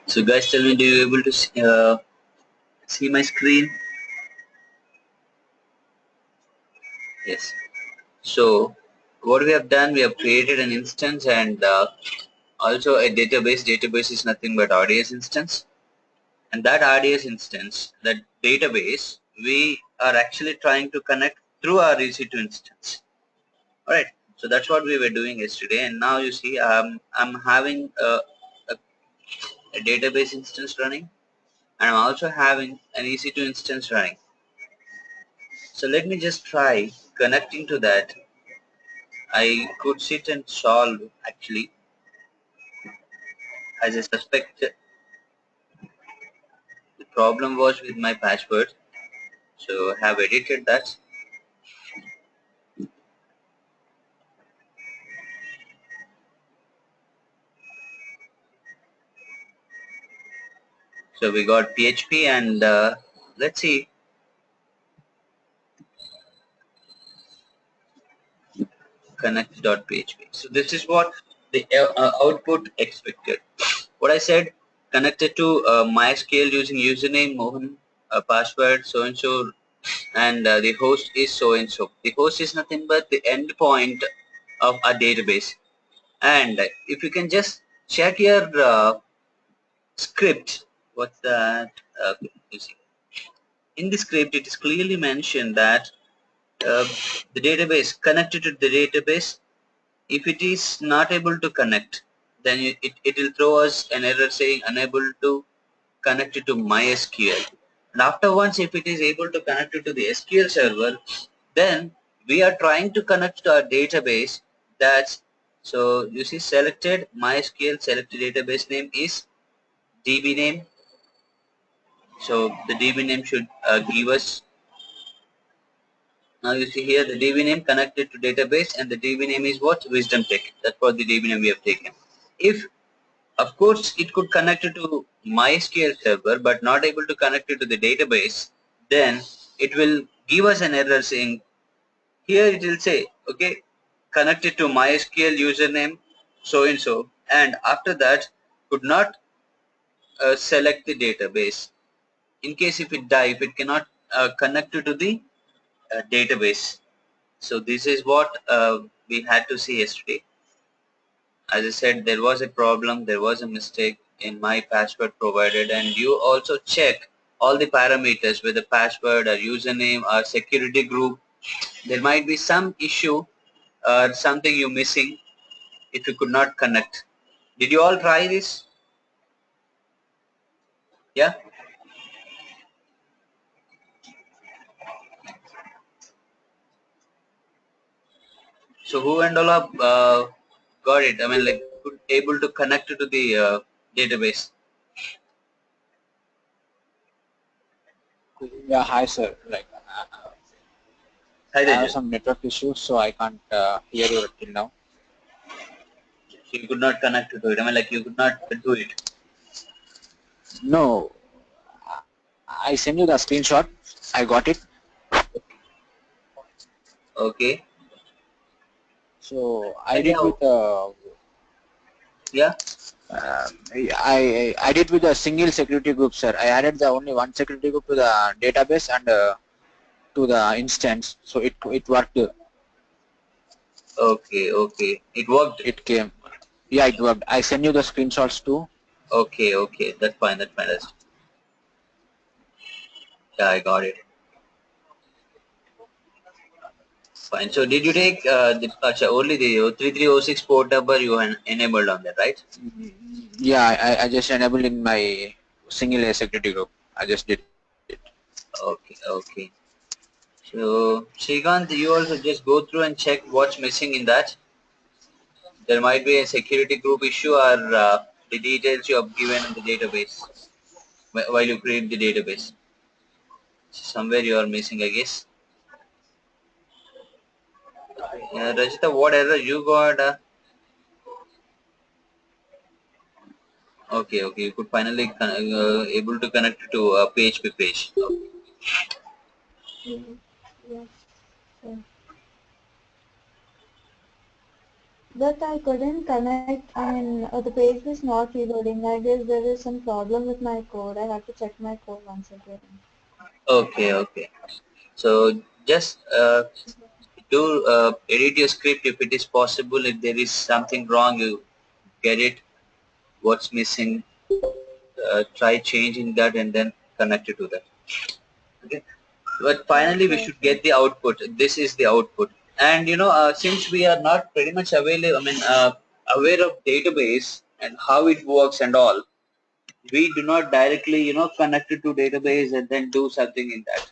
So guys, tell me, do you able to see my screen? Yes. So what we have done, we have created an instance and also a database. Database is nothing but RDS instance. And that RDS instance, that database, we are actually trying to connect through our EC2 instance. Alright. So that's what we were doing yesterday. And now you see I'm having a database instance running, and I'm also having an EC2 instance running. So let me just try connecting to that. I could sit and solve actually, as I suspect the problem was with my password. So I have edited that. So we got PHP and let's see, connect.php. So this is what the output expected. What I said, connected to MySQL using username Mohan, password so and so, and the host is so and so. The host is nothing but the endpoint of a database. And if you can just check your script, what's that? You see, in the script it is clearly mentioned that uh, the database connected to the database. If it is not able to connect, then it will throw us an error saying unable to connect it to MySQL. And after once, if it is able to connect it to the SQL server, then we are trying to connect to our database. That's so you see selected MySQL selected database name is DB name. So the DB name should give us. Now you see here the DB name connected to database, and the DB name is what? Wisdom Tech. That's what the DB name we have taken. If of course it could connect it to MySQL server but not able to connect it to the database, then it will give us an error saying, here it will say, okay, connected to MySQL username so and so, and after that could not select the database. In case if it cannot connect it to the database. So this is what we had to see yesterday. As I said, there was a problem, there was a mistake in my password provided, and you also check all the parameters with the password or username or security group. There might be some issue or something you missing if you could not connect. Did you all try this? Yeah. So who and all have got it? I mean, like, could able to connect to the database. Yeah, hi sir. Like Hi, I have Tejas. some network issues, so I can't hear you till now. So you could not connect to it. I mean, like, you could not do it. No, I send you the screenshot. I got it. Okay. So I And did with yeah. I did with a single security group, sir. I added the only one security group to the database and to the instance, so it worked. Okay. Okay. It worked. It came. Yeah, it worked. I send you the screenshots too. Okay. Okay. That's fine. That's fine. Yeah, I got it. Fine. So did you take only the 3306 port number you enabled on that, right? Yeah, I just enabled in my single security group. I just did it. Okay. Okay. So Srikanth, you also just go through and check what's missing in that. There might be a security group issue or the details you have given in the database while you create the database. Somewhere you are missing, I guess. Rajita, what error you got? Okay, okay. You could finally able to connect to a PHP page. Okay. But I couldn't connect. I mean, the page was not reloading. I guess there is some problem with my code. I have to check my code once again. Okay, okay. So just do edit your script if it is possible. If there is something wrong, you get it. What's missing? Try changing that and then connect it to that. Okay. But finally, we Okay, should okay. get the output. This is the output. And since we are not pretty much available, aware of database and how it works and all, we do not directly, connect it to database and then do something in that.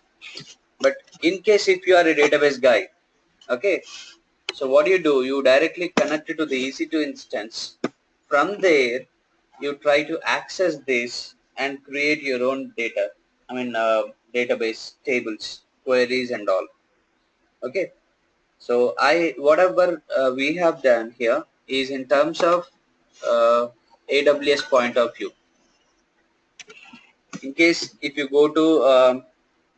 But in case if you are a database guy, okay, so what do? You directly connect it to the EC2 instance. From there, you try to access this and create your own data. Database tables, queries, and all. Okay. So whatever we have done here is in terms of AWS point of view. In case if you go to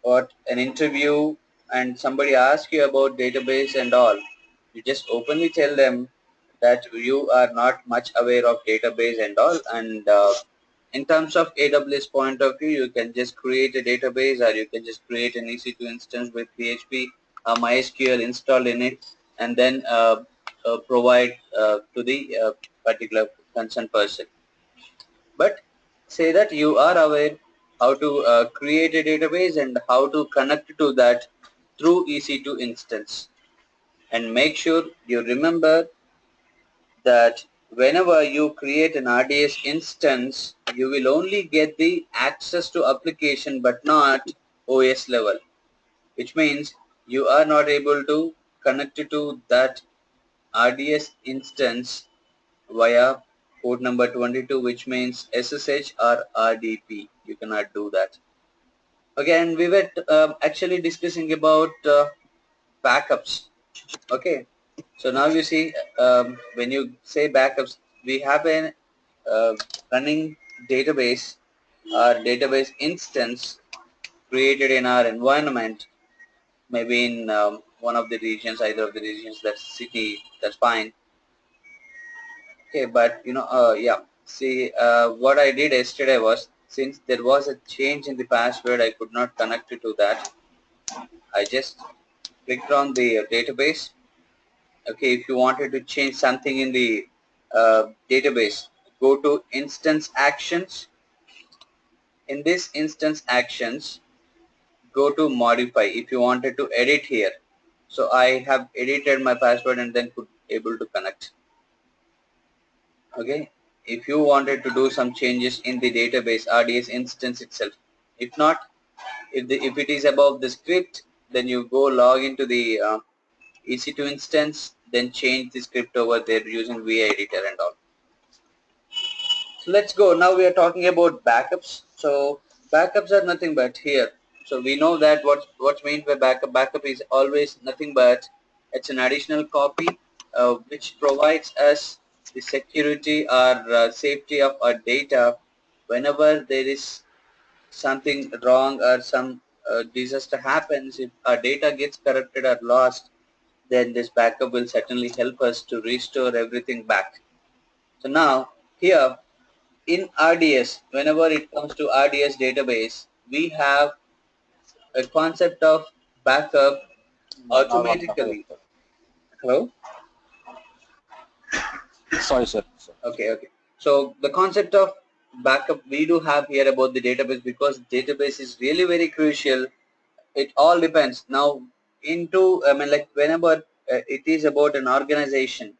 what an interview and somebody asks you about database and all, you just openly tell them that you are not much aware of database and all, and in terms of AWS point of view, you can just create a database or you can just create an EC2 instance with PHP, MySQL installed in it, and then provide to the particular concerned person. But say that you are aware how to create a database and how to connect to that through EC2 instance. And make sure you remember that whenever you create an RDS instance, you will only get the access to application but not OS level, which means you are not able to connect to that RDS instance via port number 22, which means SSH or RDP. You cannot do that. Again, we were actually discussing about backups. Okay, so now you see when you say backups, we have a uh, running database or database instance created in our environment, maybe in one of the regions, either of the regions, that's city, that's fine. Okay, but yeah. See, what I did yesterday was, since there was a change in the password, I could not connect it to that. I just clicked on the database. Okay, if you wanted to change something in the database, go to instance actions. In this instance actions, go to modify if you wanted to edit here. So I have edited my password and then could able to connect. Okay, if you wanted to do some changes in the database RDS instance itself. If not, if it is above the script, then you go log into the EC2 instance, then change the script over there using VA editor and all. So let's go. Now we are talking about backups. So backups are nothing but here. So we know that what's meant by backup. Backup is always nothing but it's an additional copy which provides us the security or safety of our data whenever there is something wrong or some disaster happens. If our data gets corrupted or lost, then this backup will certainly help us to restore everything back. So now here in RDS, whenever it comes to RDS database, we have a concept of backup Now one second, automatically. sir. Hello? Sorry, sir. Okay, okay. So the concept of backup we do have here about the database, because database is really very crucial. It all depends. Now like whenever it is about an organization,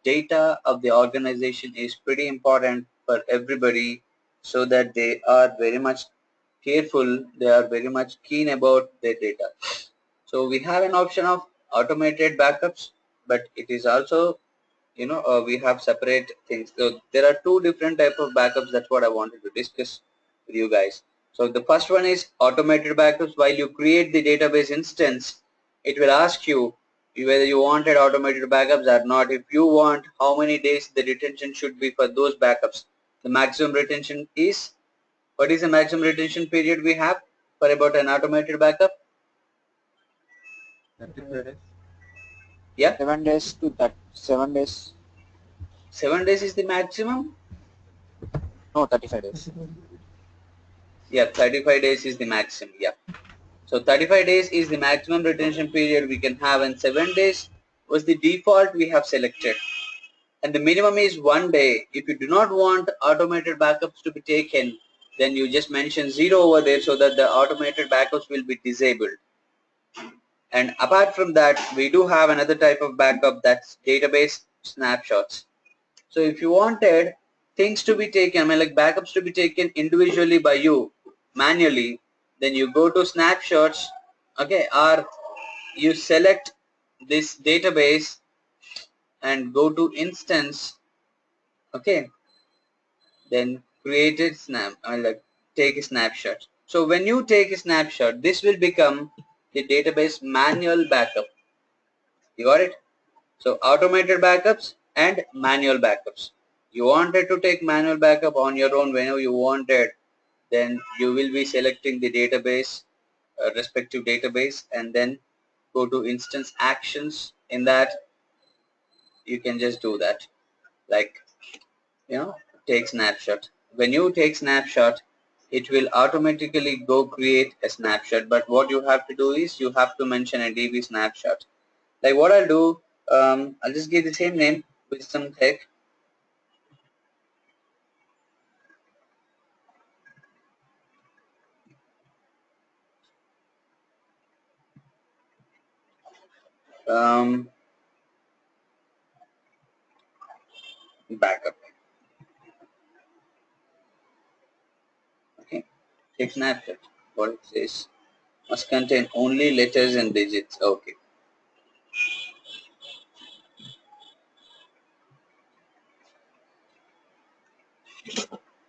data of the organization is pretty important for everybody, so that they are very much careful, they are very much keen about their data. So we have an option of automated backups, but it is also, we have separate things. So there are two different type of backups. That's what I wanted to discuss with you guys. So the first one is automated backups. While you create the database instance, it will ask you whether you wanted automated backups or not. If you want, how many days the retention should be for those backups. The maximum retention is, what is the maximum retention period we have for about an automated backup? 33 days. Yeah, 7 days to that 7 days. 7 days is the maximum? No, 35 days. Yeah, 35 days is the maximum. Yeah. So 35 days is the maximum retention period we can have, and 7 days was the default we have selected. And the minimum is 1 day. If you do not want automated backups to be taken, then you just mention 0 over there so that the automated backups will be disabled. And apart from that, we do have another type of backup, that's database snapshots. So if you wanted things to be taken, I mean like backups to be taken individually by you manually, then you go to snapshots, okay, or you select this database and go to instance, okay, then create a snap, like take a snapshot. So when you take a snapshot, this will become the database manual backup. You got it? So automated backups and manual backups. You wanted to take manual backup on your own whenever you wanted, then you will be selecting the database, respective database, and then go to instance actions. In that, you can just do that, like, take snapshot. When you take snapshot, it will automatically go create a snapshot. But what you have to do is you have to mention a DB snapshot. Like what I'll do, I'll just give the same name with some tech. Backup. Okay, take snapshot. What it says must contain only letters and digits. Okay.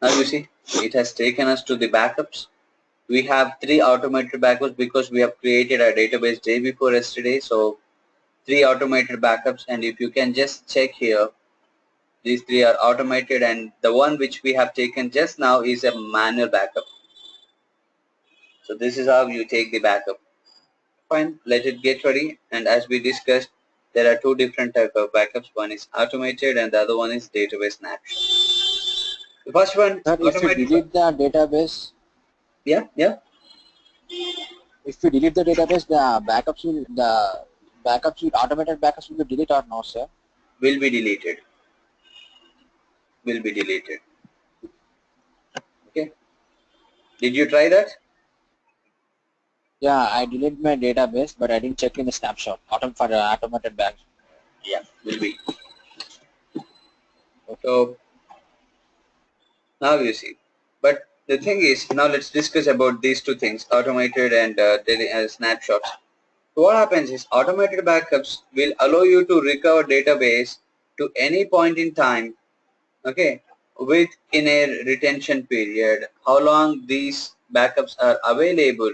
Now you see, it has taken us to the backups. We have 3 automated backups because we have created our database day before yesterday. So 3 automated backups, and if you can just check here, these 3 are automated, and the one which we have taken just now is a manual backup. So this is how you take the backup. Fine, let it get ready. And as we discussed, there are 2 different type of backups. One is automated and the other one is database snapshot. The first one, Sir, if you automated. delete the database, Yeah. if you delete the database, the backups will automated backups will be deleted or no, sir? Will be deleted. Will be deleted. Okay. Did you try that? Yeah, I deleted my database, but I didn't check in the snapshot. For the automated backups. Yeah, will be. Okay. So now you see. But the thing is, now let's discuss about these 2 things, automated and snapshots. So what happens is automated backups will allow you to recover database to any point in time, okay, within a retention period. How long these backups are available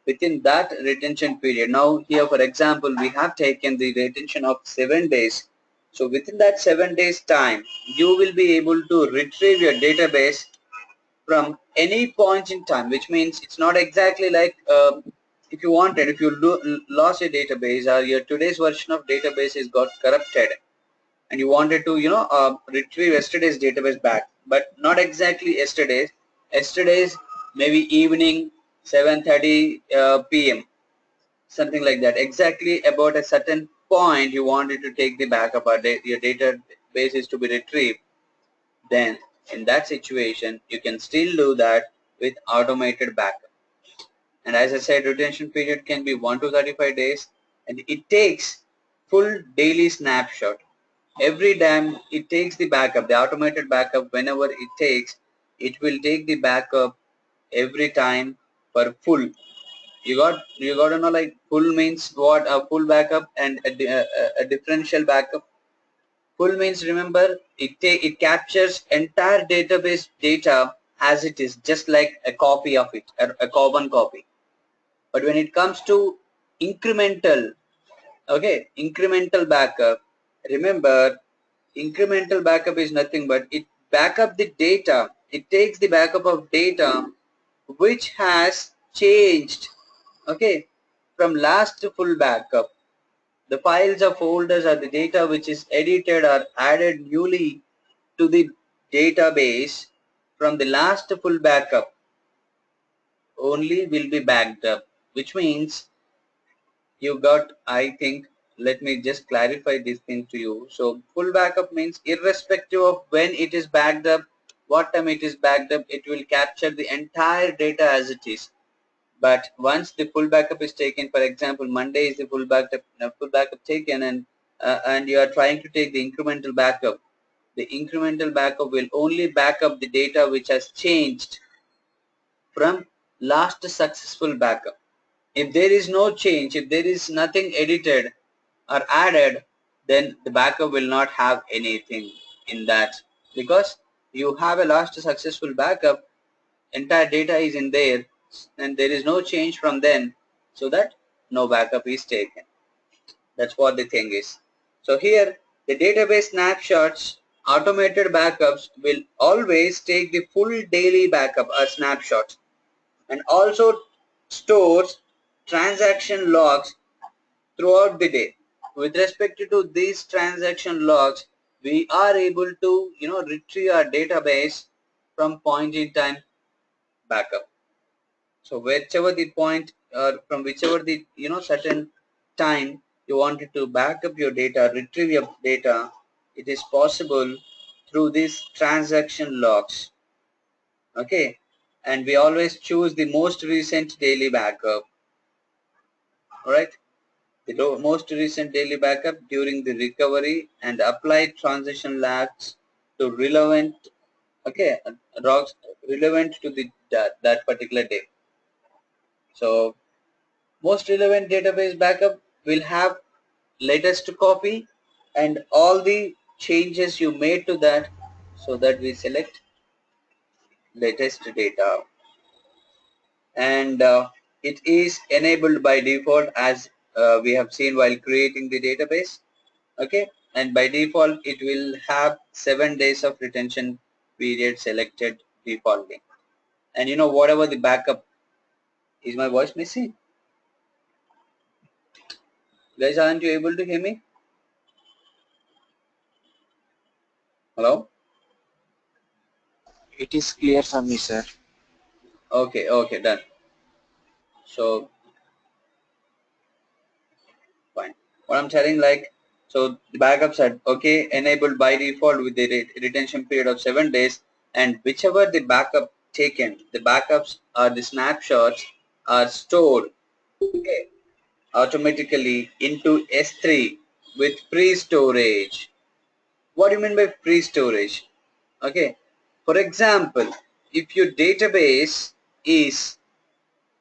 within that retention period. Now here, for example, we have taken the retention of 7 days. So within that 7 days time, you will be able to retrieve your database from any point in time, which means it's not exactly like if you wanted, if you lost a database or your today's version of database is got corrupted and you wanted to retrieve yesterday's database back, but not exactly yesterday's maybe evening 7:30 p.m., something like that, exactly about a certain point you wanted to take the backup or your database is to be retrieved, then in that situation you can still do that with automated backup. And as I said, retention period can be 1 to 35 days, and it takes full daily snapshot. Every time it takes the backup, the automated backup, whenever it takes, it will take the backup every time for full. You got to know, like, full means what? A full backup and a differential backup. Full means, remember, it captures entire database data as it is, just like a copy of it, a carbon copy. But when it comes to incremental, okay, incremental backup, remember, incremental backup is nothing but it backup the data. It takes the backup of data which has changed, okay, from last full backup. The files or folders or the data which is edited or added newly to the database from the last full backup only will be backed up, which means you got, I think, let me just clarify this thing to you. So full backup means irrespective of when it is backed up, what time it is backed up, it will capture the entire data as it is. But once the full backup is taken, for example, Monday is the full backup taken, and you are trying to take the incremental backup. The incremental backup will only back up the data which has changed from last successful backup. If there is no change, if there is nothing edited or added, then the backup will not have anything in that, because you have a last successful backup, entire data is in there, and there is no change from then, so that no backup is taken. That's what the thing is. So here the database snapshots automated backups will always take the full daily backup or snapshots, and also stores transaction logs throughout the day. With respect to these transaction logs, we are able to retrieve our database from point in time backup. So whichever the point, or from whichever the certain time you wanted to back up your data, retrieve your data, it is possible through these transaction logs. Okay, and we always choose the most recent daily backup. All right, the most recent daily backup during the recovery, and apply transition logs to relevant, okay, logs relevant to the that particular day. So most relevant database backup will have latest copy and all the changes you made to that, so that we select latest data, and it is enabled by default, as we have seen while creating the database. Okay, and by default it will have 7 days of retention period selected defaultly. And whatever the backup, is my voice missing? Guys, aren't you able to hear me? Hello? It is clear for me, sir. Okay, okay, done. So fine. What I'm telling, like, so the backup said, okay, enabled by default with the retention period of 7 days, and whichever the backup taken, the backups or the snapshots are stored, okay, automatically into S3 with free storage. What do you mean by free storage? Okay, for example, if your database is,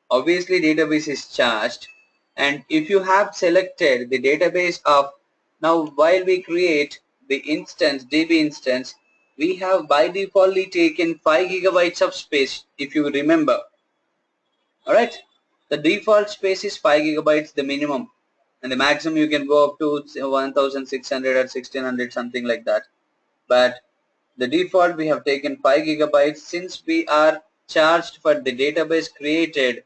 obviously database is charged, and if you have selected the database of, now while we create the instance, DB instance, we have by defaultly taken 5 gigabytes of space, if you remember. Alright, the default space is 5 gigabytes, the minimum, and the maximum you can go up to 1600 or 1600, something like that. But the default we have taken 5 gigabytes, since we are charged for the database created.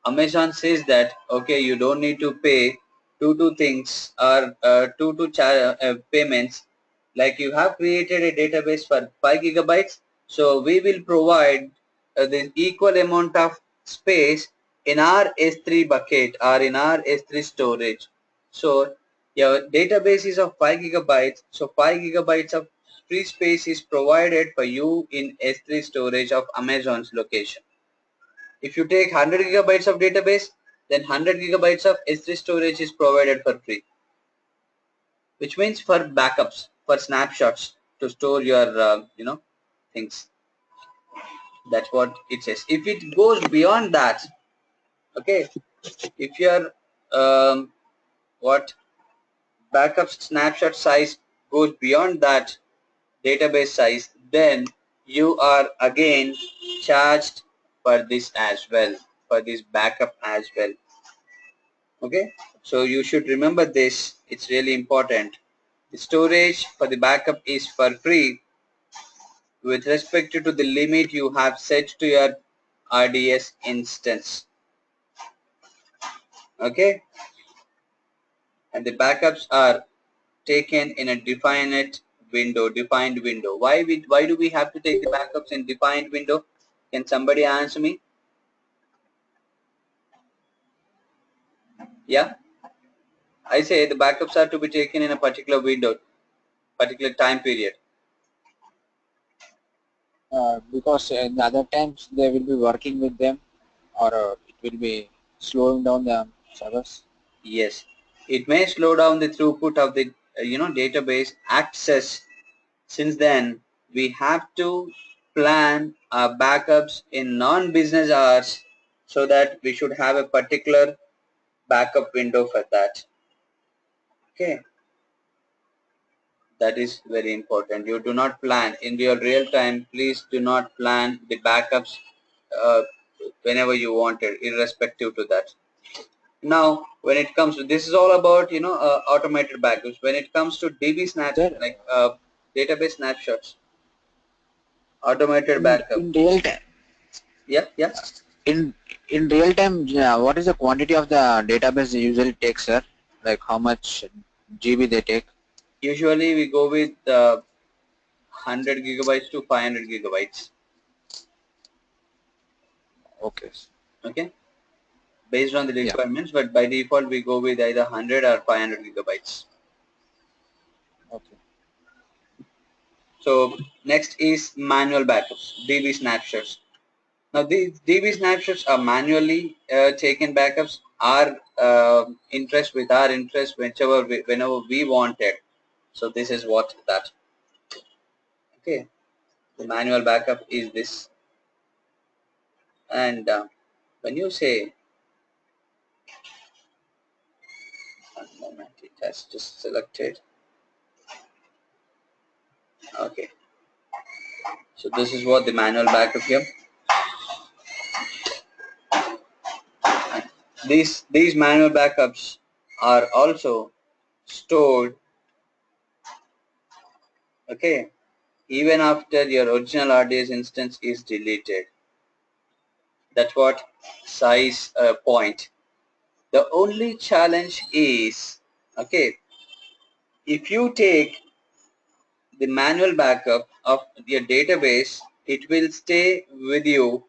Amazon says that, okay, you don't need to pay two things, or two payments. Like, you have created a database for 5 gigabytes, so we will provide the equal amount of space in our S3 bucket or in our S3 storage. So your database is of 5 gigabytes, so 5 gigabytes of free space is provided for you in S3 storage of Amazon's location. If you take 100 gigabytes of database, then 100 gigabytes of S3 storage is provided for free, which means for backups, for snapshots, to store your things. That's what it says. If it goes beyond that, okay, if your what backup snapshot size goes beyond that database size, then you are again charged for this as well, for this backup as well. Okay, so you should remember this, it's really important. The storage for the backup is for free with respect to the limit you have set to your RDS instance. Okay, and the backups are taken in a definite window, defined window. Why do we have to take the backups in defined window? Can somebody answer me? Yeah, I say the backups are to be taken in a particular window, particular time period. Because in the other times they will be working with them, or it will be slowing down the servers. Yes, it may slow down the throughput of the database access. Since then, we have to plan our backups in non-business hours so that we should have a particular backup window for that. Okay, that is very important. You do not plan in your real time. Please do not plan the backups uh, whenever you want it, irrespective to that. Now, when it comes to this is all about automated backups. When it comes to DB snaps, Sir, like database snapshots, automated backup. in real time, Yeah, yeah. in in real time, what is the quantity of the database usually takes, sir? Like how much GB they take? Usually we go with 100 gigabytes to 500 gigabytes. Okay. Okay, based on the Yeah. requirements, but by default we go with either 100 or 500 gigabytes. Okay. So next is manual backups, DB snapshots. Now these DB snapshots are manually taken backups. Our interest with our interest whenever we want it. So this is what that. Okay, the manual backup is this, and when you say, one moment, it has just selected. Okay, so this is what the manual backup here. These manual backups are also stored, okay, even after your original RDS instance is deleted. That's what size point. The only challenge is, okay, if you take the manual backup of your database, it will stay with you,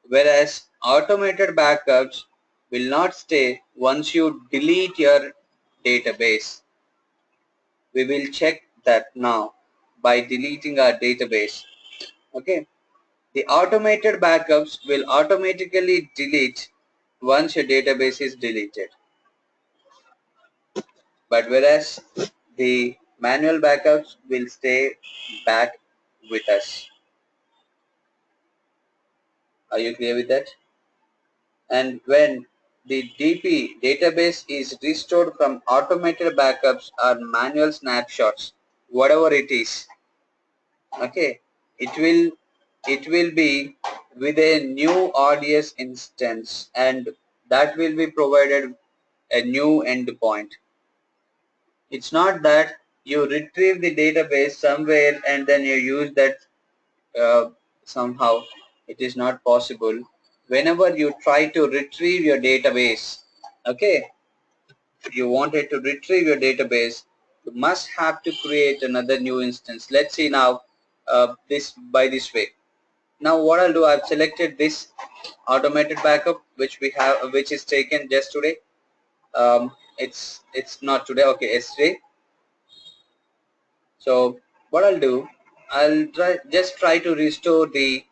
whereas automated backups will not stay once you delete your database. We will check that now by deleting our database. Okay, the automated backups will automatically delete once your database is deleted, but whereas the manual backups will stay back with us. Are you clear with that? And when the DP database is restored from automated backups or manual snapshots, whatever it is, okay, it will be with a new RDS instance, and that will be provided a new endpoint. It's not that you retrieve the database somewhere and then you use that somehow. It is not possible. Whenever you try to retrieve your database, okay, you wanted to retrieve your database, you must have to create another new instance. Let's see now this way. Now what I'll do, I've selected this automated backup which we have, which is taken just today. It's not today, okay, yesterday. So what I'll do, I'll try to restore the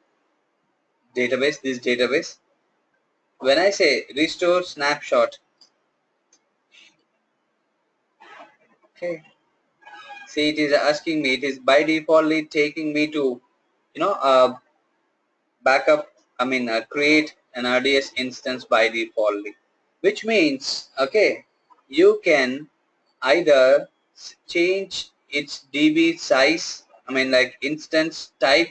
database, this database. When I say restore snapshot, okay, see, it is asking me, it is by defaultly taking me to backup, create an RDS instance by defaultly, which means, okay, you can either change its DB size, like instance type.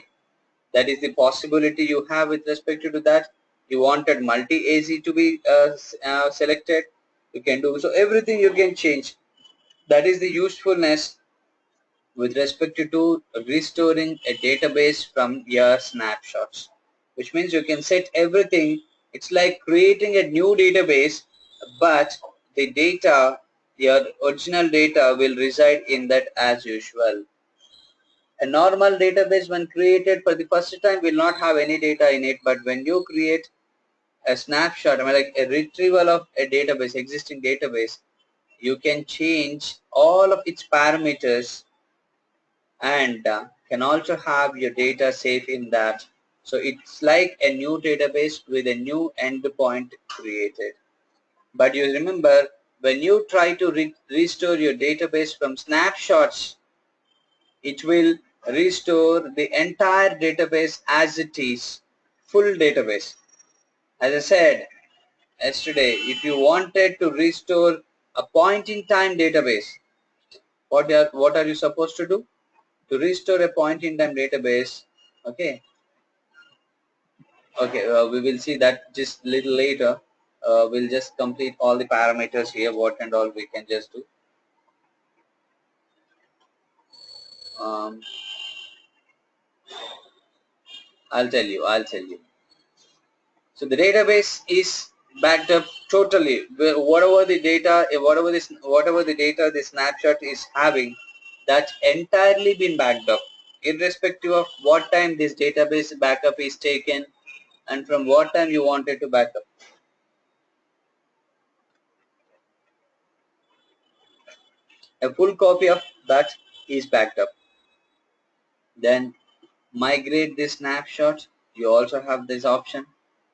That is the possibility you have with respect to that. You wanted multi-AZ to be selected, you can do so. Everything you can change. That is the usefulness with respect to restoring a database from your snapshots, which means you can set everything. It's like creating a new database, but the data, your original data, will reside in that as usual. A normal database when created for the first time will not have any data in it, but when you create a snapshot, I mean like a retrieval of a database, existing database, you can change all of its parameters and can also have your data safe in that. So it's like a new database with a new endpoint created. But you remember, when you try to restore your database from snapshots, it will restore the entire database as it is, full database. As I said yesterday, if you wanted to restore a point in time database, what are you supposed to do? To restore a point in time database, okay, we will see that just little later. We'll just complete all the parameters here, what and all we can just do. Um, I'll tell you. So the database is backed up totally. Whatever the data, whatever the data the snapshot is having, that's entirely been backed up, irrespective of what time this database backup is taken and from what time you wanted to back up. A full copy of that is backed up. Then migrate this snapshot. You also have this option,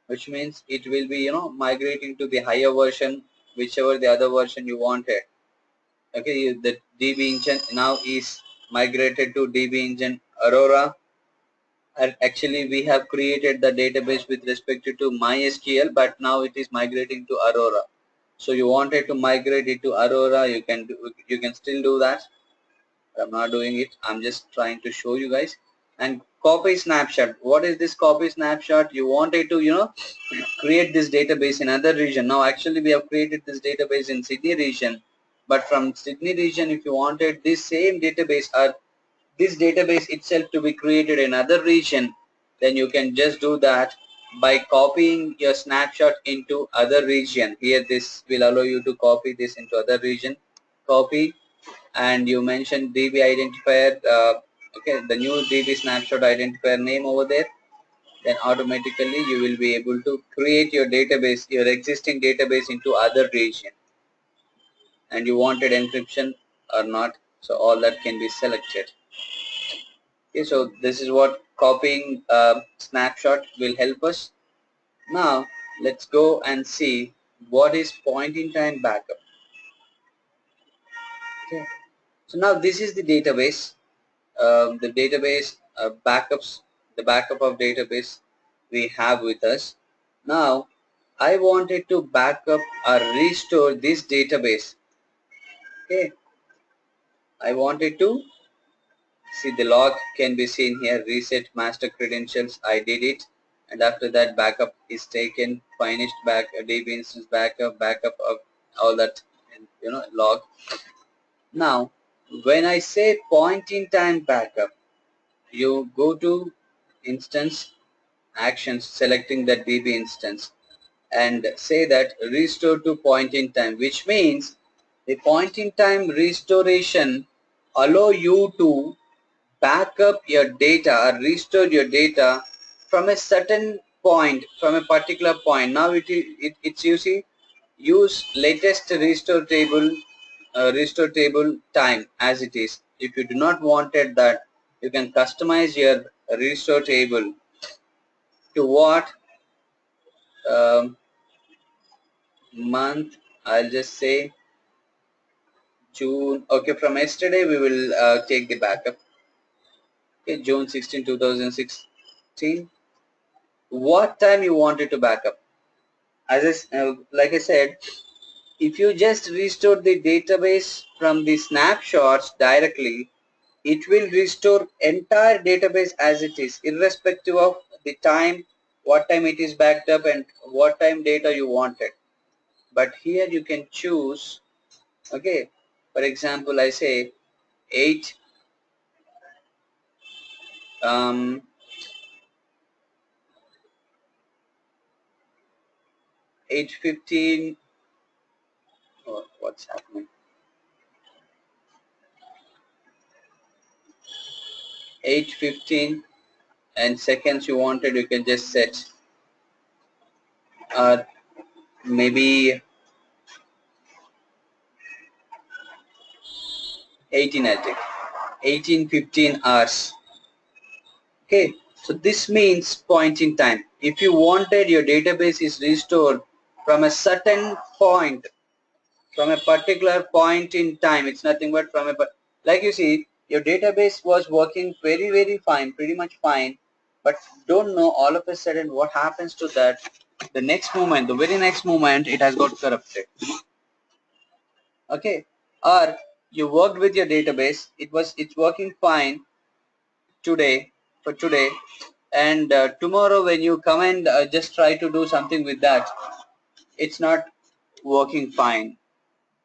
which means it will be migrating to the higher version, whichever the other version you wanted. Okay, the DB engine now is migrated to DB engine Aurora. And actually we have created the database with respect to MySQL, but now it is migrating to Aurora. So you wanted to migrate it to Aurora, you can still do that. I'm not doing it. I'm just trying to show you guys. And copy snapshot. What is this copy snapshot? You wanted to create this database in other region. Now actually we have created this database in Sydney region, but from Sydney region, if you wanted this same database or this database itself to be created in other region, then you can just do that by copying your snapshot into other region. Here this will allow you to copy this into other region. Copy, and you mentioned DB identifier, okay, the new DB snapshot identifier name over there. Then automatically you will be able to create your database, your existing database into other region, and you wanted encryption or not, so all that can be selected. Okay, so this is what copying snapshot will help us. Now let's go and see what is point in time backup. Okay, so now this is the database, the database backups, the backup of database we have with us. Now I wanted to backup or restore this database. Okay, I wanted to see the log can be seen here, reset master credentials. I did it, and after that backup is taken, finished back a DB instance backup of all that, and log. Now when I say point in time backup, you go to instance actions, selecting the DB instance, and say that restore to point in time, which means the point in time restoration allow you to back up your data or restore your data from a certain point, from a particular point. Now it's using use latest restore table time as it is. If you do not wanted that, you can customize your restore table to what month. I'll just say June. Okay, from yesterday we will take the backup. Okay, June 16, 2016. What time you wanted to backup? Like I said, if you just restore the database from the snapshots directly, it will restore entire database as it is, irrespective of the time, what time it is backed up and what time data you wanted. But here you can choose, okay, for example, I say 8 8:15. Oh, what's happening? 8:15 and seconds you wanted, you can just set, or maybe 18, I think 18:15 hours. Okay, so this means point in time. If you wanted your database is restored from a certain point, from a particular point in time, it's nothing but from a, like you see, your database was working very fine, pretty much fine, but don't know all of a sudden what happens to that. The next moment, the very next moment, it has got corrupted. Okay, or you worked with your database, it's working fine today, for today, and tomorrow when you come and just try to do something with that, it's not working fine.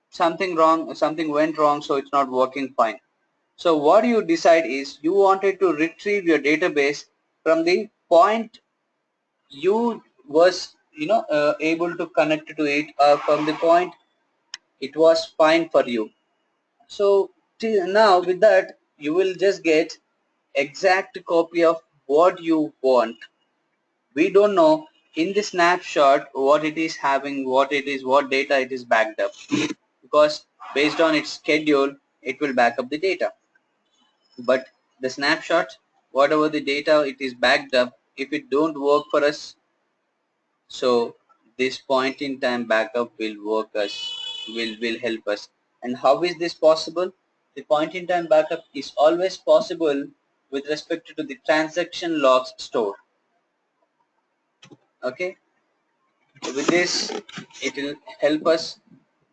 Something wrong, something went wrong, so it's not working fine. So what you decide is you wanted to retrieve your database from the point you was able to connect to it, or from the point it was fine for you. So till now with that you will just get exact copy of what you want. We don't know in the snapshot what it is having, what it is, what data it is backed up, because based on its schedule it will back up the data. But the snapshot, whatever the data it is backed up, if it don't work for us, so this point in time backup will work us, will help us. And how is this possible? The point in time backup is always possible with respect to the transaction logs stored. Okay, so with this it will help us.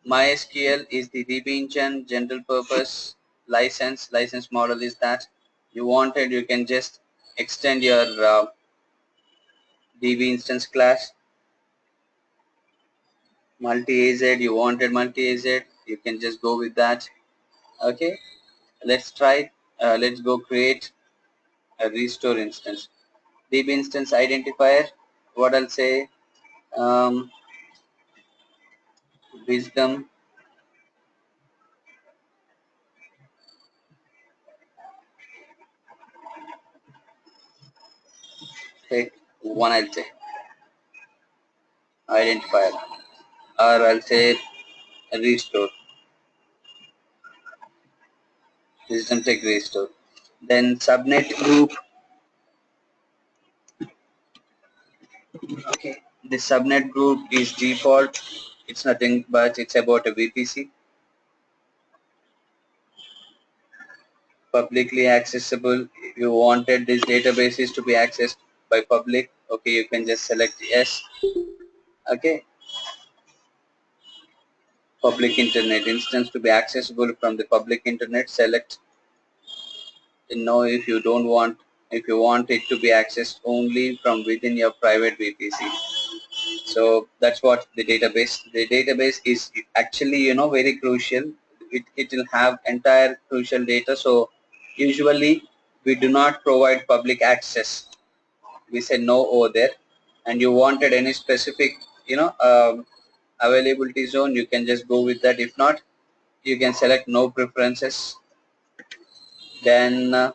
MySQL is the DB engine general purpose license model is that you wanted, you can just extend your DB instance class. Multi-AZ, you wanted multi-AZ, you can just go with that. Okay, let's try, let's go create a restore instance. DB instance identifier, what I'll say, wisdom take one, I'll say identifier, or I'll say restore, wisdom take restore. Then subnet group. Okay, the subnet group is default, it's nothing but it's about a VPC, publicly accessible. If you wanted these databases to be accessed by public, okay, you can just select yes. Okay, public internet instance to be accessible from the public internet, select no. If you don't want, if you want it to be accessed only from within your private VPC. So that's what the database is actually very crucial. It will have entire crucial data, so usually we do not provide public access. We say no over there. And you wanted any specific availability zone, you can just go with that. If not, you can select no preferences. Then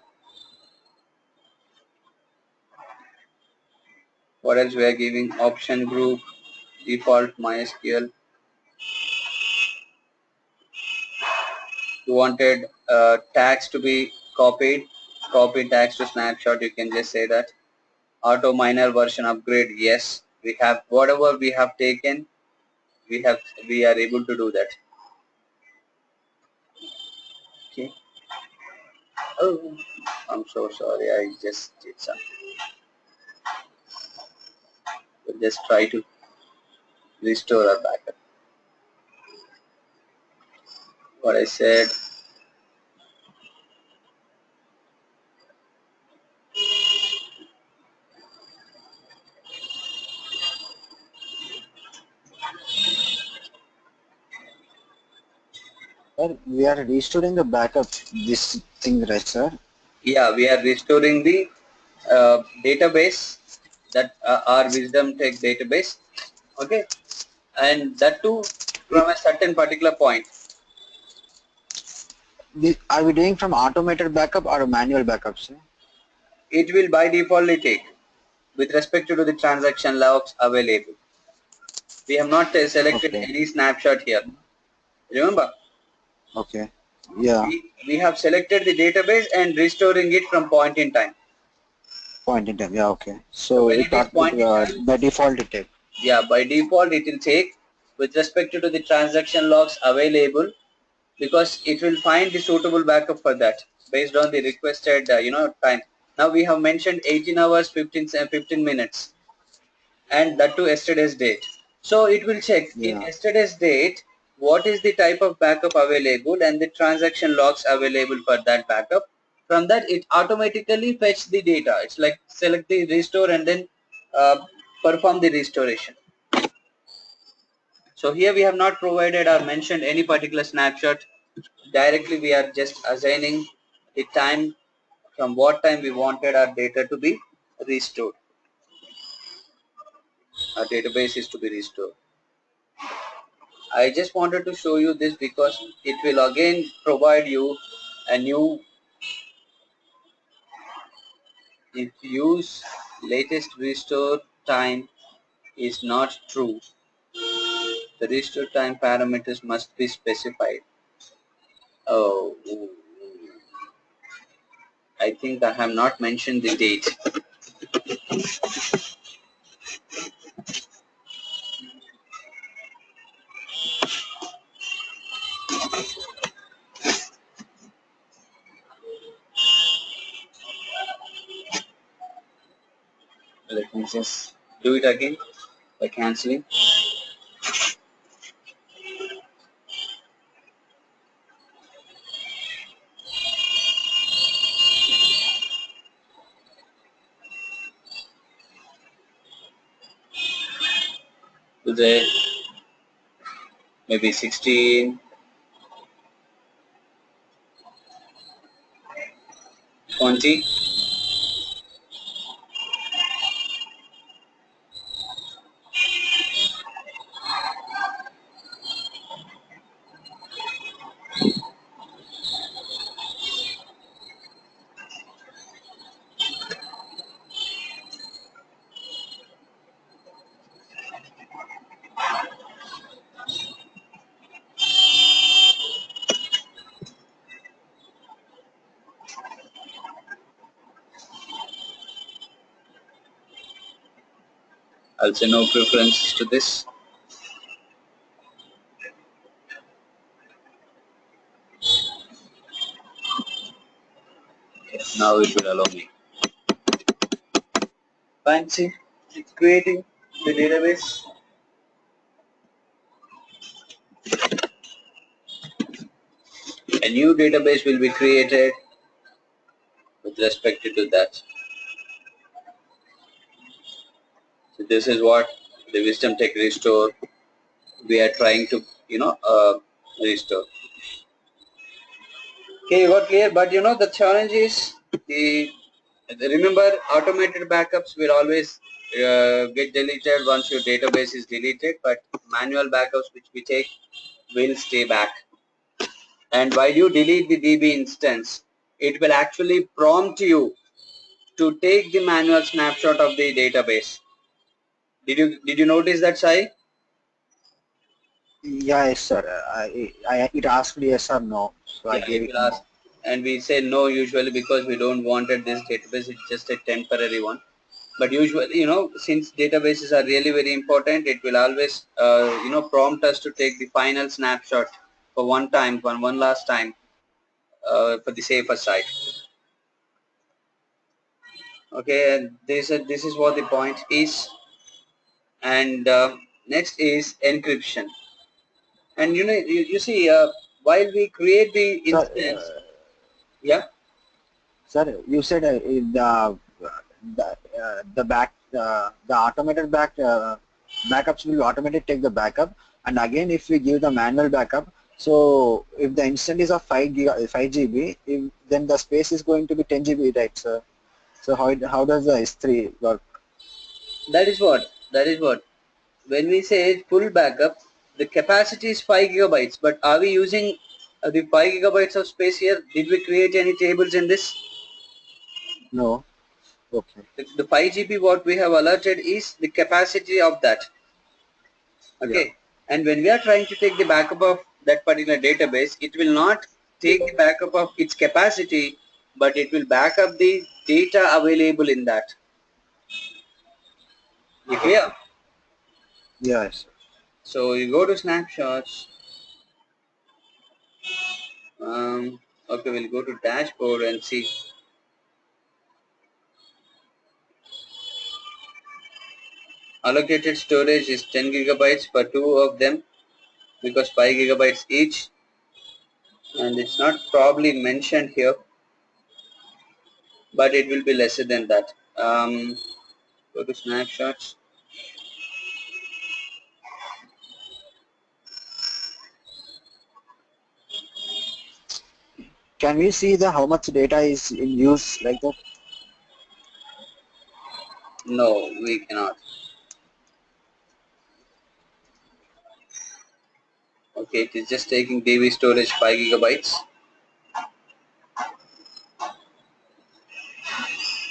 what else we are giving? Option group, default MySQL. You wanted tags to be copied, copy tags to snapshot, you can just say that. Auto minor version upgrade, yes, we have whatever we have taken, we are able to do that. Okay, oh, I'm so sorry, I just did something. We'll just try to restore our backup. What I said, Sir, we are restoring the backup, this thing, right, sir? yeah, we are restoring the database, that our wisdom tech database. Okay, and that too from a certain particular point. Are we doing from automated backup or manual backup, sir? it will by defaultly take with respect to the transaction logs available. We have not selected Okay. any snapshot here. Remember, Okay. Yeah. we have selected the database and restoring it from point in time. Point in time. Yeah. Okay. So So when it is point in time, by default it take. yeah, by default it will take with respect to the transaction logs available, because it will find the suitable backup for that based on the requested time. Now we have mentioned 18 hours 15 minutes, and that to yesterday's date. So it will check in Yeah. yesterday's date what is the type of backup available and the transaction logs available for that backup. From that it automatically fetch the data. It's like select the restore and then uh, perform the restoration. So here we have not provided or mentioned any particular snapshot. Directly we are just assigning the time from what time we wanted our data to be restored. Our database is to be restored. I just wanted to show you this because it will again provide you a new, if use latest restore time is not true, the restore time parameters must be specified. Oh, I think I have not mentioned the date. Let me just do it again by cancelling. Today maybe 16, 20. I'll say no preferences to this. Okay, now it will allow me. Fine, see, it's creating the database. A new database will be created with respect to that. So this is what the Wisdom Tech Restore we are trying to restore. Okay, you got clear, but the challenge is remember, automated backups will always get deleted once your database is deleted, but manual backups which we take will stay back. And while you delete the DB instance, it will actually prompt you to take the manual snapshot of the database. Did you notice that, Sai? Yeah, yes, sir. It asked yes or no, so I Yeah, gave it it will ask, no. and we say no usually because we don't wanted this database. It's just a temporary one. But usually, since databases are really very important, it will always, prompt us to take the final snapshot for one time, one last time, for the safer side. Okay, and this is what the point is. And next is encryption. And you see, while we create the Sir, instance, yeah, sir, you said the the automated backups will automatically take the backup, and again if we give the manual backup, so if the instant is of 5 GB, then the space is going to be 10 GB, right, sir? So how does the S3 work? that is what. When we say full backup, the capacity is 5 gigabytes. But are we using the 5 gigabytes of space here? Did we create any tables in this? No. Okay. The 5 GB what we have alerted is the capacity of that. Yeah. Okay, and when we are trying to take the backup of that particular database, it will not take the backup of its capacity, but it will back up the data available in that. You clear? Yes. So you go to snapshots. Okay, we'll go to dashboard and see. Allocated storage is 10 gigabytes for two of them because 5 gigabytes each, and it's not probably mentioned here, but it will be lesser than that. Go to snapshots. Can we see the how much data is in use like that? No, we cannot. Okay, it is just taking DB storage 5 gigabytes.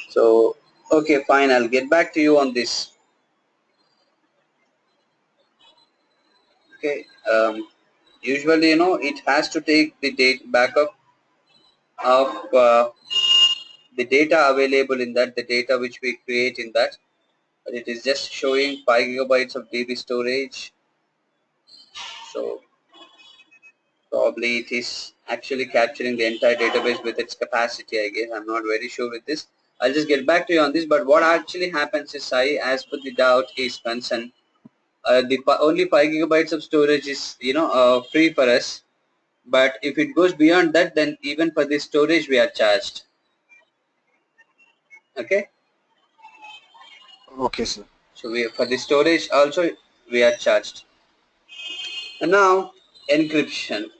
So, okay, fine. I'll get back to you on this. Okay. Usually, it has to take the data backup of the data available in that, the data which we create in that. But it is just showing 5 gigabytes of DB storage. So probably it is actually capturing the entire database with its capacity, I guess. I'm not very sure with this. I'll just get back to you on this. But what actually happens is, as per the doubt is concerned, only 5 gigabytes of storage is free for us. But if it goes beyond that, then even for the storage we are charged. Okay. Okay, sir. So for the storage also we are charged. And now encryption.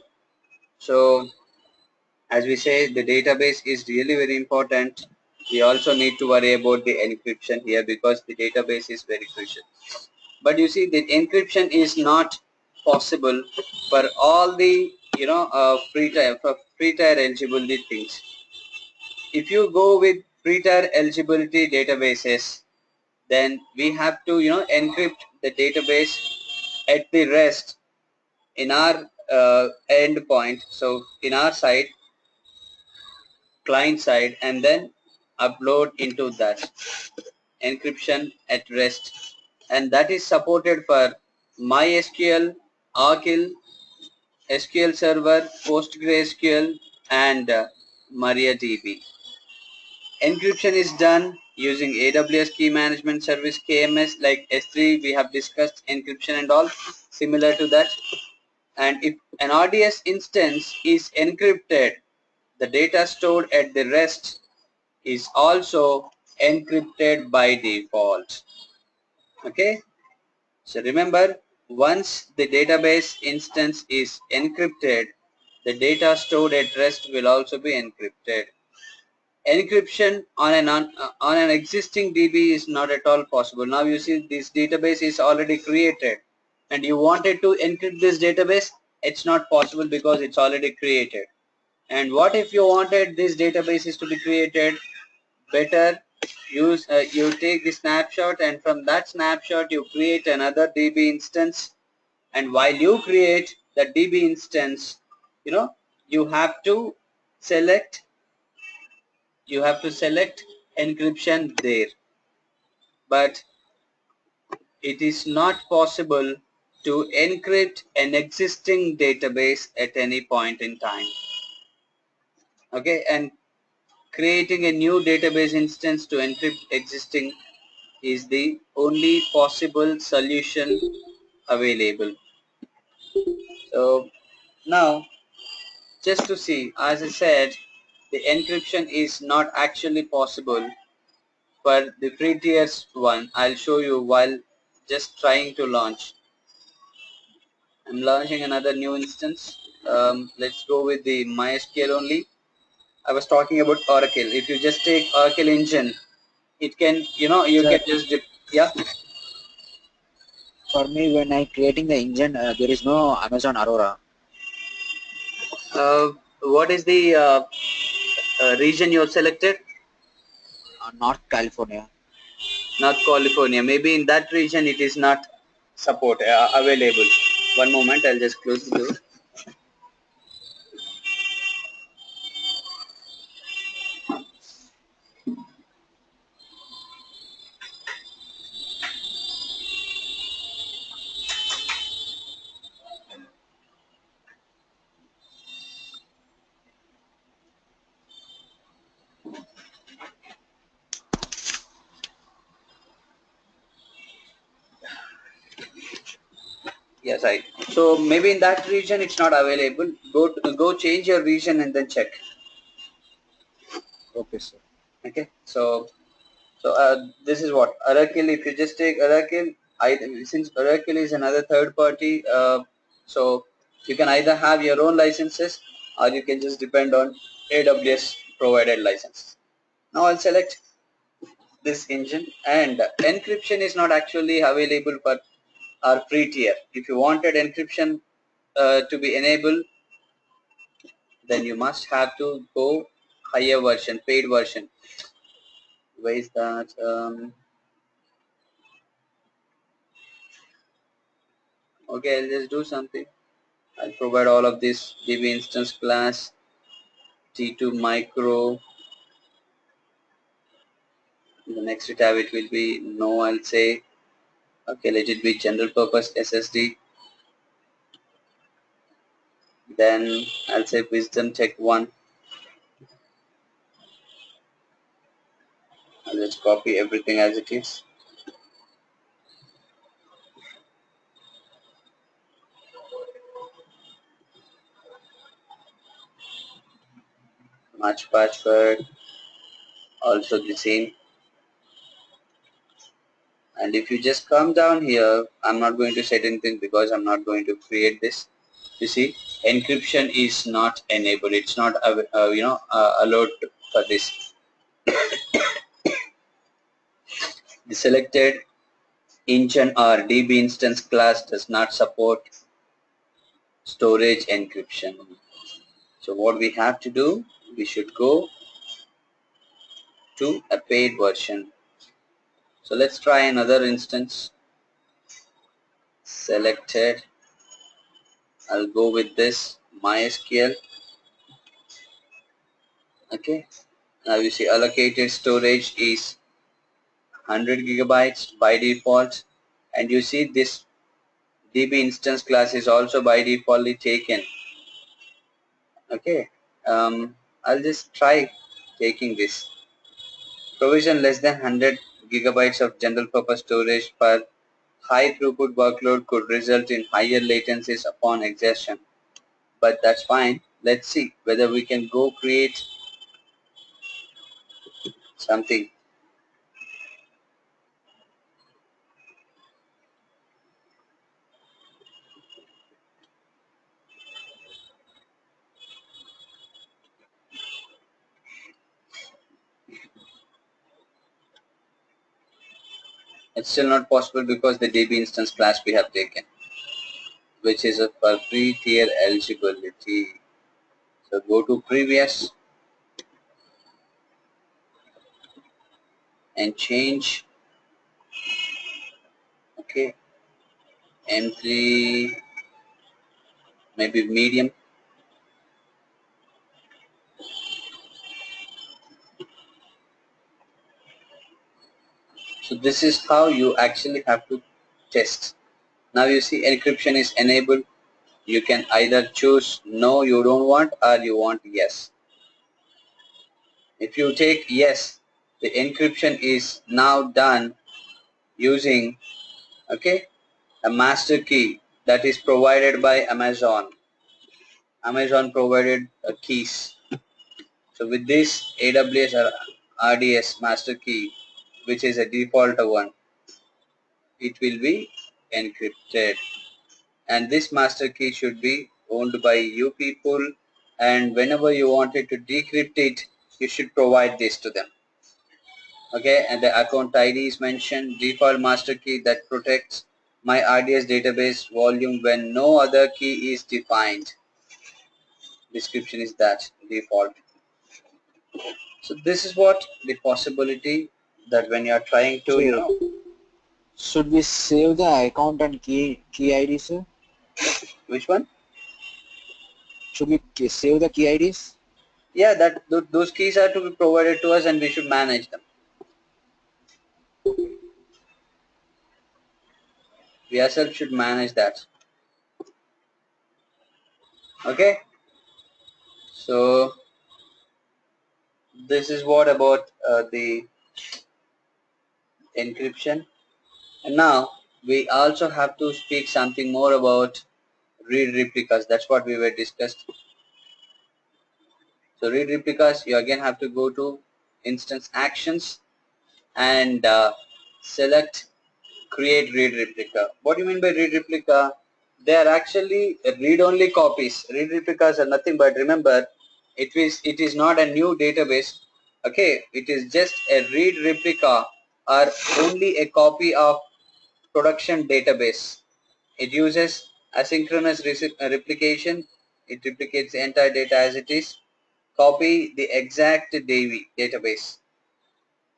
So as we say, the database is really very important. We also need to worry about the encryption here because the database is very crucial. But you see, the encryption is not possible for all the free tier eligibility things. If you go with free tier eligibility databases, then we have to encrypt the database at the rest in our endpoint. So in our side, client side, and then upload into that encryption at rest, and that is supported for MySQL, Oracle, SQL Server, PostgreSQL, and MariaDB. Encryption is done using AWS Key Management Service KMS like S3. We have discussed encryption and all similar to that. And if an RDS instance is encrypted, the data stored at the rest is also encrypted by default. Okay, so remember, once the database instance is encrypted, the data stored at rest will also be encrypted. Encryption on an existing DB is not at all possible. Now you see this database is already created and you wanted to encrypt this database, it's not possible because it's already created. And what if you wanted this databases to be created? Better you take the snapshot, and from that snapshot you create another DB instance, and while you create the DB instance, you have to select encryption there, but it is not possible to encrypt an existing database at any point in time. Okay, and creating a new database instance to encrypt existing is the only possible solution available. So now, just to see, as I said, the encryption is not actually possible for the free tiers one. I'll show you while just trying to launch. I'm launching another new instance. Let's go with the MySQL only. I was talking about Oracle. If you just take Oracle engine, it can, you Sir, can just, yeah. for me, when I creating the engine, there is no Amazon Aurora. What is the region you have selected? North California. North California. Maybe in that region it is not available. One moment, I'll just close the door. Yes, I. So maybe in that region it's not available. Go change your region and then check. Okay, sir. Okay. So this is what Oracle. If you just take Oracle, since Oracle is another third party, so you can either have your own licenses or you can just depend on AWS provided licenses. Now I'll select this engine, and encryption is not actually available for our free tier. If you wanted encryption to be enabled, then you must have to go higher version, paid version. Where is that? Okay, I'll just do something. I'll provide all of this DB instance class, T2 micro. In the next tab it will be no, I'll say. Okay, let it be general purpose SSD. Then I'll say Wisdom Tech 1. I'll just copy everything as it is. Match password, also the same. And if you just come down here, I'm not going to set anything because I'm not going to create this. You see, encryption is not enabled. It's not allowed for this. The selected engine or DB instance class does not support storage encryption. So what we have to do, we should go to a paid version. So let's try another instance. Selected. I'll go with this MySQL. Okay. Now you see allocated storage is 100 gigabytes by default, and you see this DB instance class is also by defaultly taken. Okay. I'll just try taking this. Provision less than 100 gigabytes of general purpose storage per high throughput workload could result in higher latencies upon exertion. But that's fine. Let's see whether we can go create something. It's still not possible because the DB instance class we have taken, which is for free tier eligibility. So go to previous and change. Okay, M3 maybe medium. So this is how you actually have to test. Now you see encryption is enabled. You can either choose no, you don't want, or you want yes. If you take yes, the encryption is now done using a master key that is provided by Amazon. Amazon provided keys. So with this AWS or RDS master key, which is a default one, it will be encrypted. And this master key should be owned by you people, and whenever you wanted to decrypt it, you should provide this to them. Okay, and the account ID is mentioned, default master key that protects my RDS database volume when no other key is defined. Description is that default. So this is what the possibility that when you are trying to, So should we save the account and key ID, sir? which one? Should we save the key IDs? Yeah, that those keys are to be provided to us and we should manage them. We ourselves should manage that. Okay. So this is what about the encryption. And now we also have to speak something more about read replicas. That's what we were discussed. So read replicas, you again have to go to instance actions and select create read replica. What do you mean by read replica? They are actually read-only copies. Read replicas are nothing but, remember, it is not a new database. Okay, it is just a read replica or only a copy of production database. It uses asynchronous replication. It replicates the entire data as it is. Copy the exact database.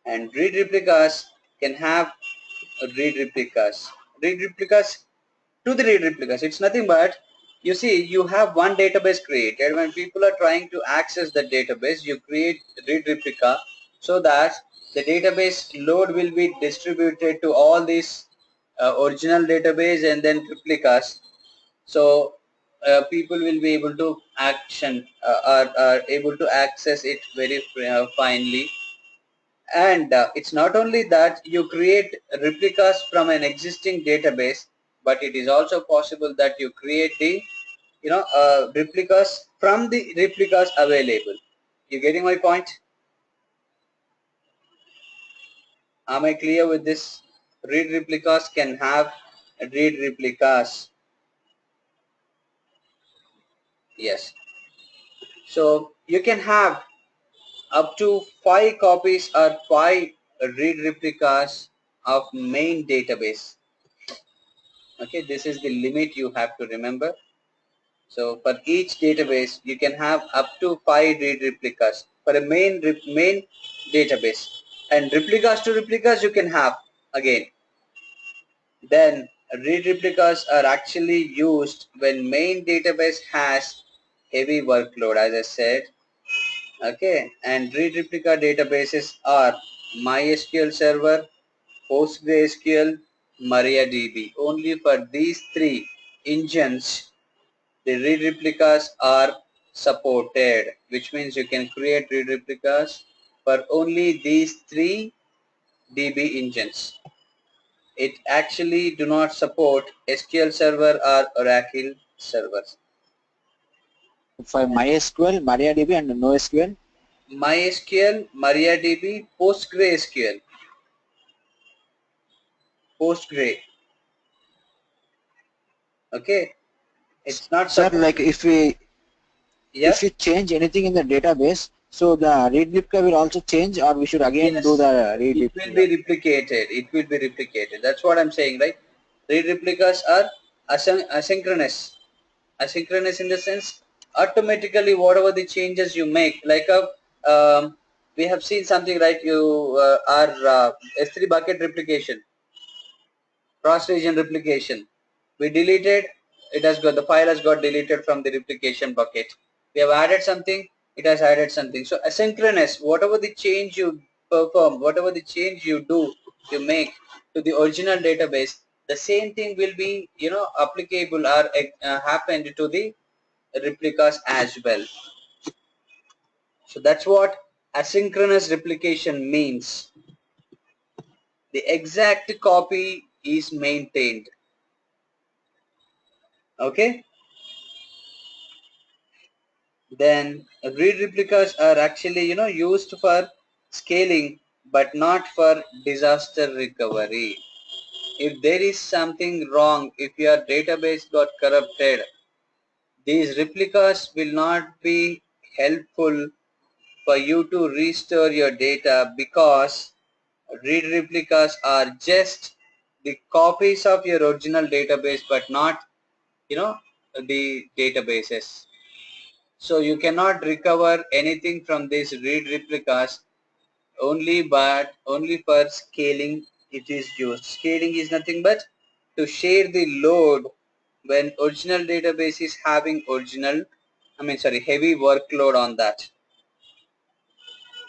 And read replicas can have read replicas. Read replicas to the read replicas. It's nothing but, you see, you have one database created. When people are trying to access the database, you create read replica so that the database load will be distributed to all these original database and then replicas. So people will be able to action are able to access it very finely. And it's not only that you create replicas from an existing database, but it is also possible that you create the replicas from the replicas available. You getting my point? Am I clear with this? Read replicas can have read replicas. Yes. So you can have up to 5 copies or 5 read replicas of main database. Okay, this is the limit you have to remember. So for each database, you can have up to 5 read replicas for a main database, and replicas to replicas you can have again. Then read replicas are actually used when main database has heavy workload, as I said. Okay, and read replica databases are MySQL Server, PostgreSQL, MariaDB. Only for these 3 engines the read replicas are supported, which means you can create read replicas for only these 3 DB engines. It actually do not support SQL Server or Oracle servers. For MySQL, MariaDB, and NoSQL. MySQL, MariaDB, PostgreSQL, Postgre. Okay, it's not Sir, like supported. Yeah. if we change anything in the database, so the read replica will also change, or we should again do Yes, the read it will be replica. replicated. It will be replicated. That's what I'm saying, right? Read replicas are asynchronous. Asynchronous in the sense, automatically whatever the changes you make, like we have seen something, right? You are S3 bucket replication, cross-region replication. We deleted, it has got, the file has got deleted from the replication bucket. We have added something, it has added something. So asynchronous, whatever the change you perform, whatever the change you do, you make to the original database, the same thing will be, applicable or happened to the replicas as well. So that's what asynchronous replication means. The exact copy is maintained. Okay. Then read replicas are actually used for scaling but not for disaster recovery. If there is something wrong, if your database got corrupted, these replicas will not be helpful for you to restore your data, because read replicas are just the copies of your original database but not the databases. So you cannot recover anything from these read replicas only for scaling it is used. Scaling is nothing but to share the load when original database is having heavy workload on that.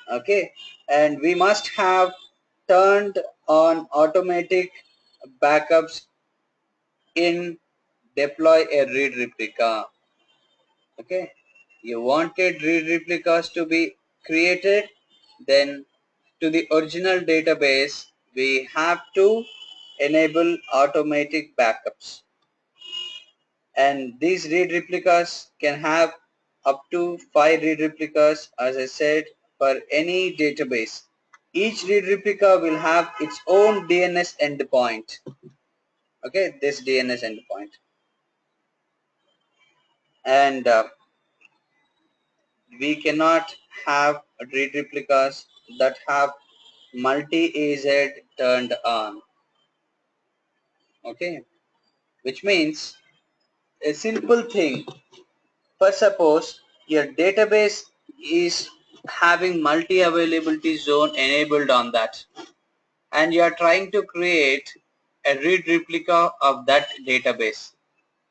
Okay, and we must have turned on automatic backups in deploy a read replica. Okay, you wanted read replicas to be created, then to the original database we have to enable automatic backups, and these read replicas can have up to 5 read replicas, as I said, for any database. Each read replica will have its own DNS endpoint. Okay, this DNS endpoint, and we cannot have read replicas that have multi-AZ turned on. Okay, which means a simple thing. For suppose your database is having multi-availability zone enabled on that, and you are trying to create a read replica of that database.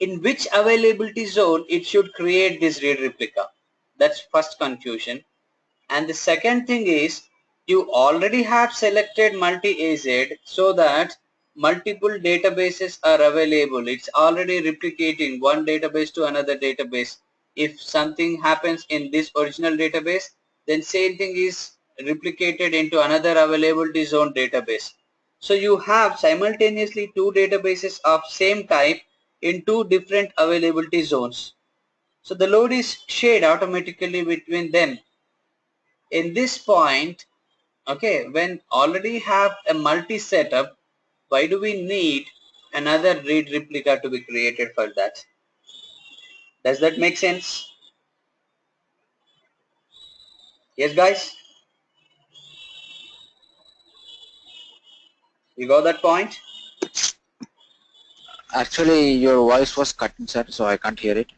In which availability zone it should create this read replica? That's first confusion. And the second thing is, you already have selected multi-AZ so that multiple databases are available. It's already replicating one database to another database. If something happens in this original database, then same thing is replicated into another availability zone database. So you have simultaneously two databases of same type in two different availability zones. So the load is shared automatically between them. In this point, okay, when already have a multi setup, why do we need another read replica to be created for that? Does that make sense? Yes, guys, you got that point? Actually, your voice was cutting, sir, so I can't hear it.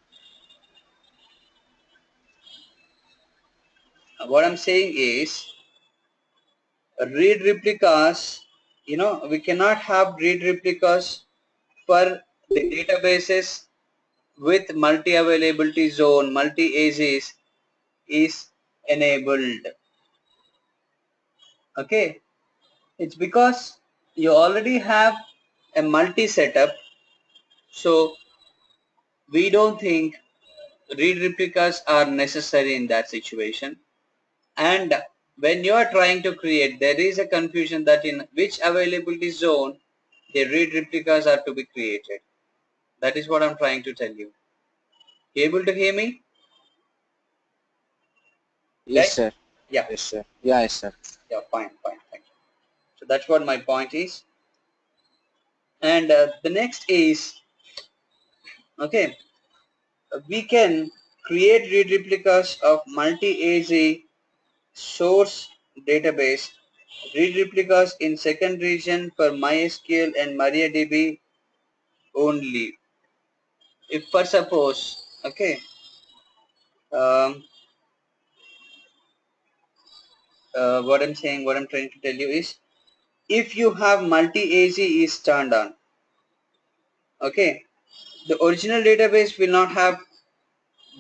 What I'm saying is, read replicas, we cannot have read replicas for the databases with multi-availability zone, multi-AZs is enabled. Okay, it's because you already have a multi setup, so we don't think read replicas are necessary in that situation. And when you are trying to create, there is a confusion that in which availability zone the read replicas are to be created. That is what I'm trying to tell you. You able to hear me, Yes, guys? sir. Yeah, Yes, sir. Yeah, yes, sir. yeah, fine, fine, thank you. So that's what my point is. And the next is, okay, we can create read replicas of multi-AZ source database, read replicas in second region for MySQL and MariaDB only. If for suppose, okay, um, what I'm saying, what I'm trying to tell you is, if you have multi-AZ is turned on, okay, the original database will not have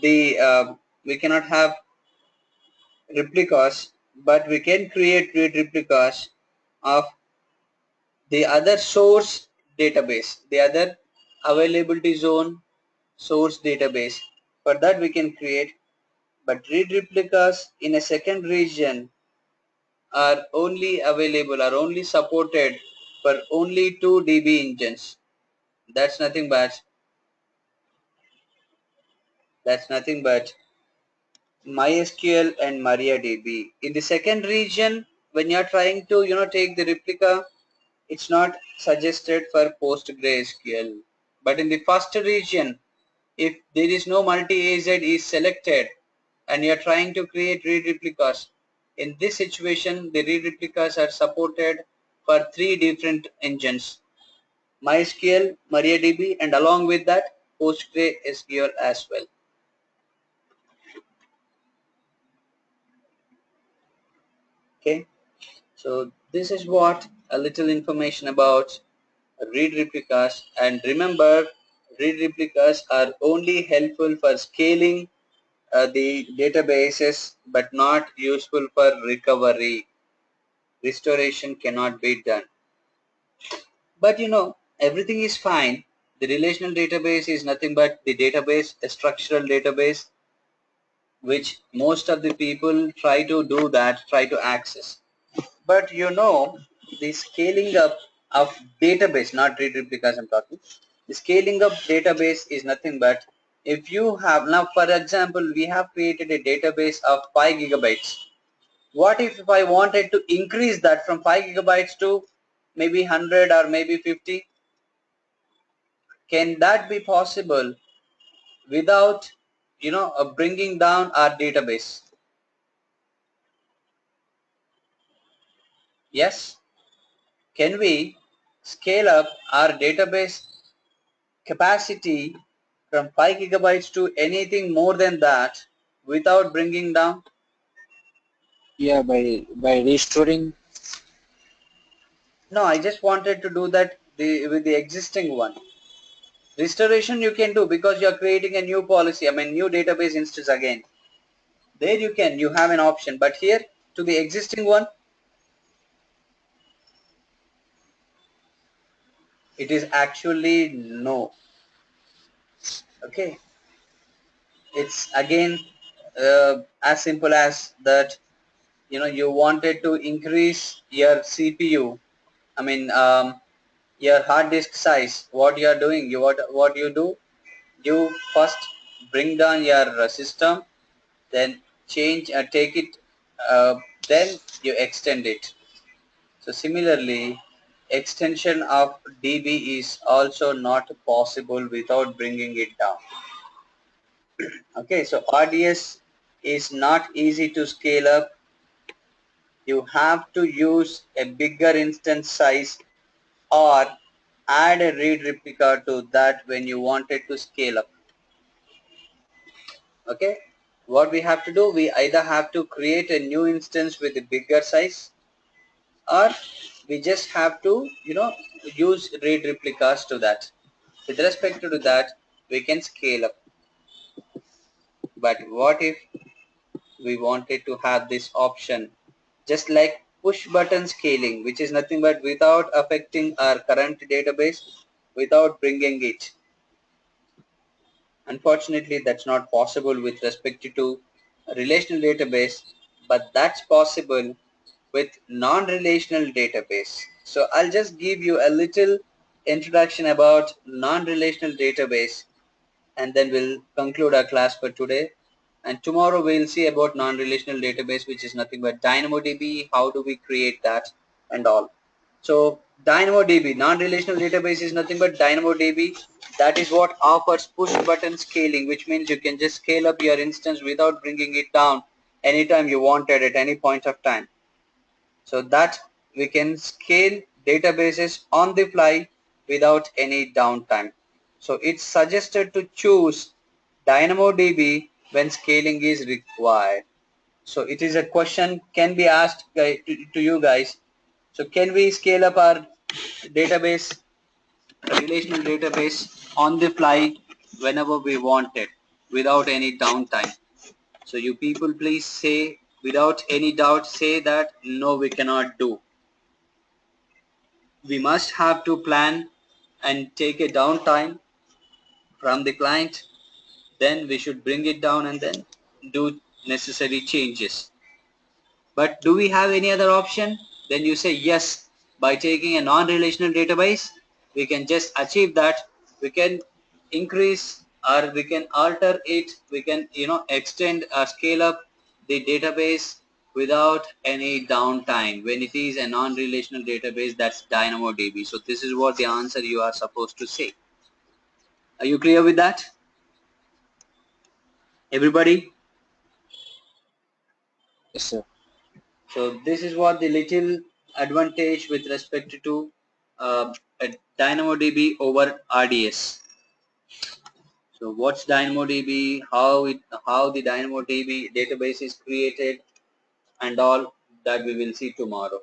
the, we cannot have replicas, but we can create read replicas of the other source database, the other availability zone source database. For that we can create, but read replicas in a second region are only available, are only supported for only 2 DB engines. That's nothing but MySQL and MariaDB. In the second region, when you are trying to take the replica, it's not suggested for PostgreSQL. But in the first region, if there is no multi-AZ is selected and you are trying to create read replicas, in this situation the read replicas are supported for 3 different engines: MySQL, MariaDB, and along with that PostgreSQL as well. Okay, so this is what a little information about read replicas. And remember, read replicas are only helpful for scaling the databases, but not useful for recovery. Restoration cannot be done. But everything is fine. The relational database is nothing but the database, a structural database, which most of the people try to do that, try to access. But the scaling up of database, not read replicas I'm talking, the scaling up database is nothing but, if you have, now for example, we have created a database of 5 gigabytes. What if I wanted to increase that from 5 gigabytes to maybe 100 or maybe 50? Can that be possible without bringing down our database? Yes. Can we scale up our database capacity from 5 gigabytes to anything more than that without bringing down? Yeah, by restoring. No, I just wanted to do that with the existing one. Restoration you can do because you are creating a new policy, I mean new database instance again. There you have an option, but here to the existing one, it is actually no. Okay, it's again as simple as that. You wanted to increase your CPU, I mean your hard disk size. What you are doing, what you do, you first bring down your system, then change take it, then you extend it. So similarly, extension of DB is also not possible without bringing it down. Okay, so RDS is not easy to scale up. You have to use a bigger instance size or add a read replica to that when you wanted to scale up. Okay, what we have to do, we either have to create a new instance with a bigger size, or we just have to use read replicas to that. With respect to that, we can scale up. But what if we wanted to have this option, just like push button scaling, which is nothing but without affecting our current database, without bringing it? Unfortunately, that's not possible with respect to a relational database, but that's possible with non-relational database. So I'll just give you a little introduction about non-relational database, and then we'll conclude our class for today. And tomorrow we'll see about non-relational database, which is nothing but DynamoDB, how do we create that and all. So DynamoDB, non-relational database, is nothing but DynamoDB. That is what offers push button scaling, which means you can just scale up your instance without bringing it down anytime you wanted at any point of time. So that we can scale databases on the fly without any downtime. So it's suggested to choose DynamoDB when scaling is required. So it is a question can be asked to you guys. So can we scale up our database, relational database, on the fly whenever we want it without any downtime? So you people please say without any doubt, say that no, we cannot do. We must have to plan and take a downtime from the client, then we should bring it down and then do necessary changes. But do we have any other option? Then you say yes, by taking a non-relational database we can just achieve that. We can increase or we can alter it, we can extend or scale up the database without any downtime when it is a non-relational database, that's DynamoDB. So this is what the answer you are supposed to say. Are you clear with that, everybody? Yes, sir. So this is what the little advantage with respect to a DynamoDB over RDS. So what's DynamoDB, how the DynamoDB database is created and all, that we will see tomorrow.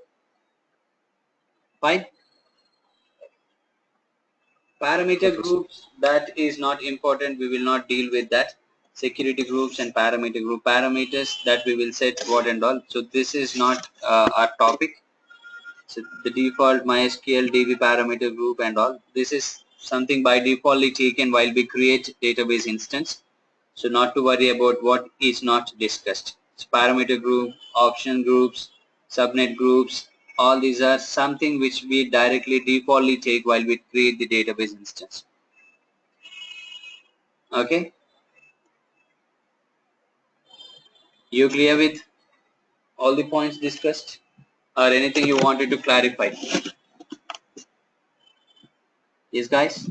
Fine. Parameter Okay, sir. groups, that is not important. We will not deal with that. Security groups and parameter group, parameters that we will set what and all. So this is not our topic. So the default MySQL DB parameter group and all, this is something by defaultly taken while we create database instance. So not to worry about what is not discussed. So parameter group, option groups, subnet groups, all these are something which we directly defaultly take while we create the database instance. Okay, you clear with all the points discussed or anything you wanted to clarify? Yes guys?